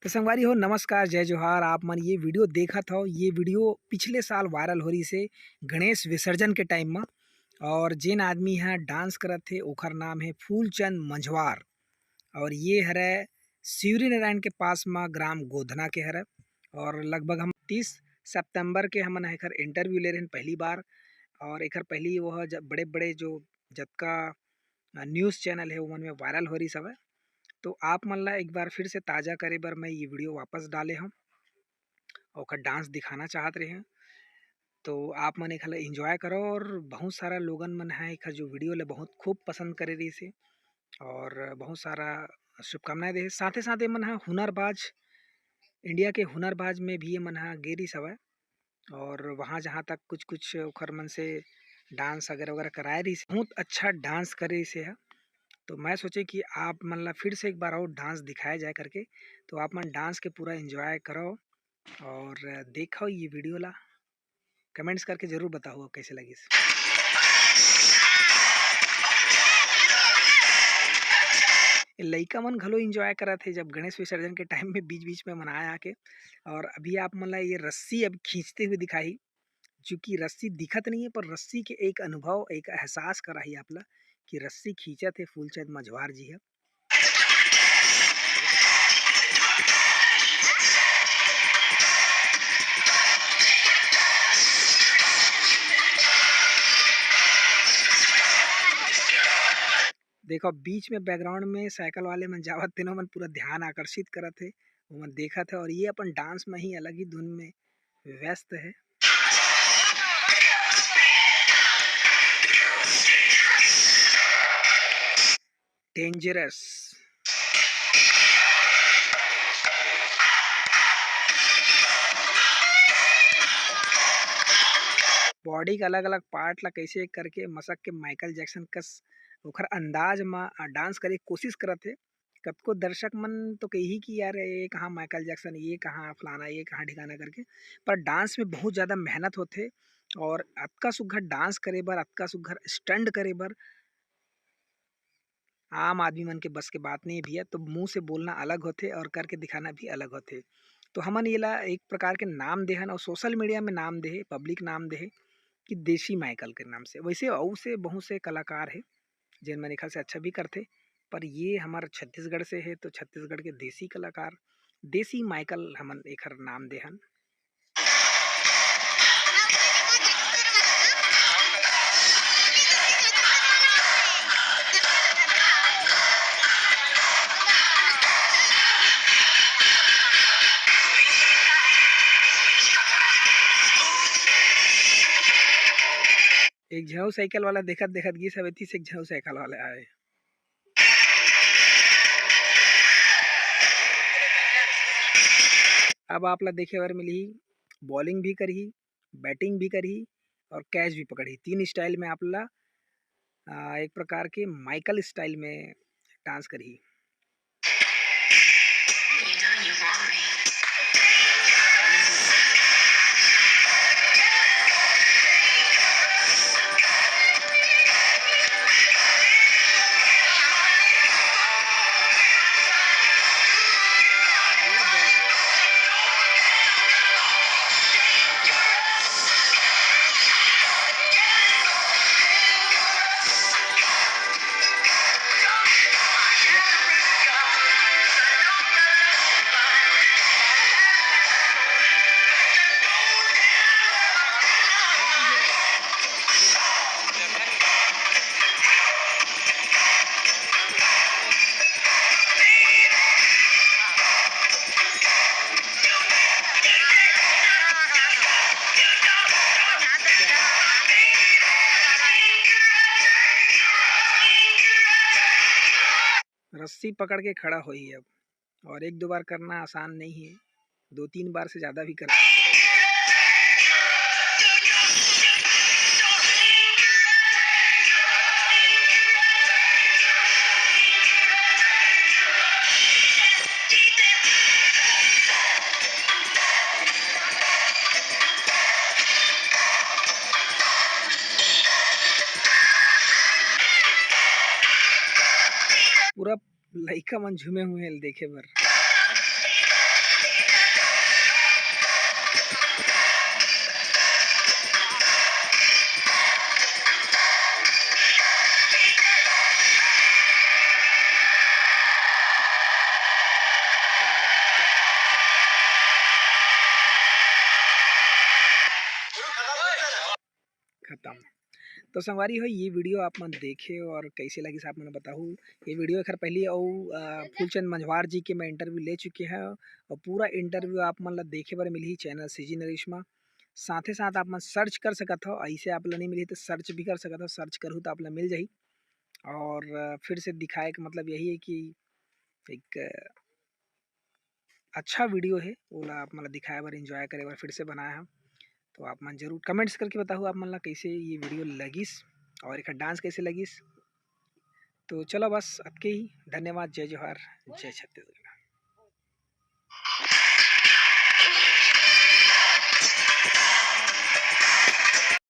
तो संगवारी हो नमस्कार जय जोहार। आप मन ये वीडियो देखत हो, ये वीडियो पिछले साल वायरल हो रही से गणेश विसर्जन के टाइम में। और जेन आदमी यहाँ डांस करत थे ओखर नाम है फूलचंद मंझवार। और ये हरे शिवरी नारायण के पास में ग्राम गोधना के हरे। और लगभग हम 30 सितंबर के हमन एकर इंटरव्यू ले रहे हैं पहली बार। और एकर पहली वह जब बड़े बड़े जो जतका न्यूज़ चैनल है उमन में वायरल हो रही सब है। तो आप मन ला एक बार फिर से ताज़ा करे बर मैं ये वीडियो वापस डाले हम और ओकर डांस दिखाना चाहत रहे हैं। तो आप मन एखला एंजॉय करो। और बहुत सारा लोगन मन है एखर जो वीडियो ले बहुत खूब पसंद करे रही से और बहुत सारा शुभकामनाएं दे। साथे साथ ये मन हा हुनरबाज इंडिया के हुनरबाज में भी ये मन हा गेरी सवय। और वहाँ जहाँ तक कुछ कुछ ओखर मन से डांस वगैरह वगैरह कराए रही से बहुत अच्छा डांस करे से है। तो मैं सोचे कि आप मन ला फिर से एक बार और डांस दिखाया जाए करके। तो आप मन डांस के पूरा एंजॉय करो और देखो ये वीडियो ला। कमेंट्स करके ज़रूर बताओ कैसे लगी। लइका मन घलो एंजॉय करा थे जब गणेश विसर्जन के टाइम में बीच बीच में मनाया आके। और अभी आप मन ला ये रस्सी अब खींचते हुए दिखाई, चूँकि रस्सी दिखत नहीं है पर रस्सी के एक अनुभव एक एहसास कराही आपला कि रस्सी खींचत हे फूलचंद मंझवार जी है। देखो बीच में बैकग्राउंड में साइकिल वाले मन जावत तेनो मन पूरा ध्यान आकर्षित करत हे, ओमन देखत है। और ये अपन डांस में ही अलग ही धुन में व्यस्त है। डेंजरस बॉडी के अलग अलग पार्ट ला कैसे करके मसक के माइकल जैक्सन कस ओखर अंदाज में डांस करे कोशिश करत है। कतको दर्शक मन तो कही कि यार ये कहाँ माइकल जैक्सन, ये कहाँ फलाना, ये कहाँ ठिकाना करके। पर डांस में बहुत ज़्यादा मेहनत होथे और अतका सुघर डांस करे बर, अतका सुघर स्टंट करे बर आम आदमी मन के बस के बात नहीं भी है। तो मुंह से बोलना अलग होथे और करके दिखाना भी अलग होथे। तो हमन ये ला एक प्रकार के नाम देहन और सोशल मीडिया में नाम देहे, पब्लिक नाम देहे कि देसी माइकल के नाम से। वैसे अउ से बहुत से कलाकार है जिन मेरे ख्याल से अच्छा भी करते। पर ये हमारा छत्तीसगढ़ से है तो छत्तीसगढ़ के देसी कलाकार देसी माइकल हमन एकर नाम देहन। एक झन साइकिल वाला देखत देखत गिस हवे, तीस एक झन साइकिल वाला आए। अब आप ला देखे बर मिलही बॉलिंग भी करही, बैटिंग भी करही और कैच भी पकड़ही। तीन स्टाइल में आप ला एक प्रकार के माइकल स्टाइल में डांस करही। रस्सी पकड़ के खड़ा होई अब। और एक दो बार करना आसान नहीं है, दो तीन बार से ज़्यादा भी कर। पूरा लइका मन झूमे हुए हैं देखे बर। तो संगवारी हो ये वीडियो आप मन देखे और कैसे लगी आप मन बताऊँ। ये वीडियो एखर पहले फूलचंद मंझवार जी के मैं इंटरव्यू ले चुके हैं और पूरा इंटरव्यू आप मन ला देखे बर मिलही चैनल सीजी नरेश में। साथ ही साथ आप मन सर्च कर सकत हो, ऐसे आप ला नहीं मिलही तो सर्च भी कर सकत हो, सर्च करहूँ तो आप ला मिल जाही। और फिर से दिखाए का मतलब यही है कि एक अच्छा वीडियो है ओला आप मन ला दिखाए बर, एंजॉय करे बर फिर से बनाया हम। तो आप मन जरूर कमेंट्स करके बताओ आप मन ला कैसे ये वीडियो लगिस और एक डांस कैसे लगिस। तो चलो बस अतके ही, धन्यवाद, जय जोहार, जय छत्तीसगढ़।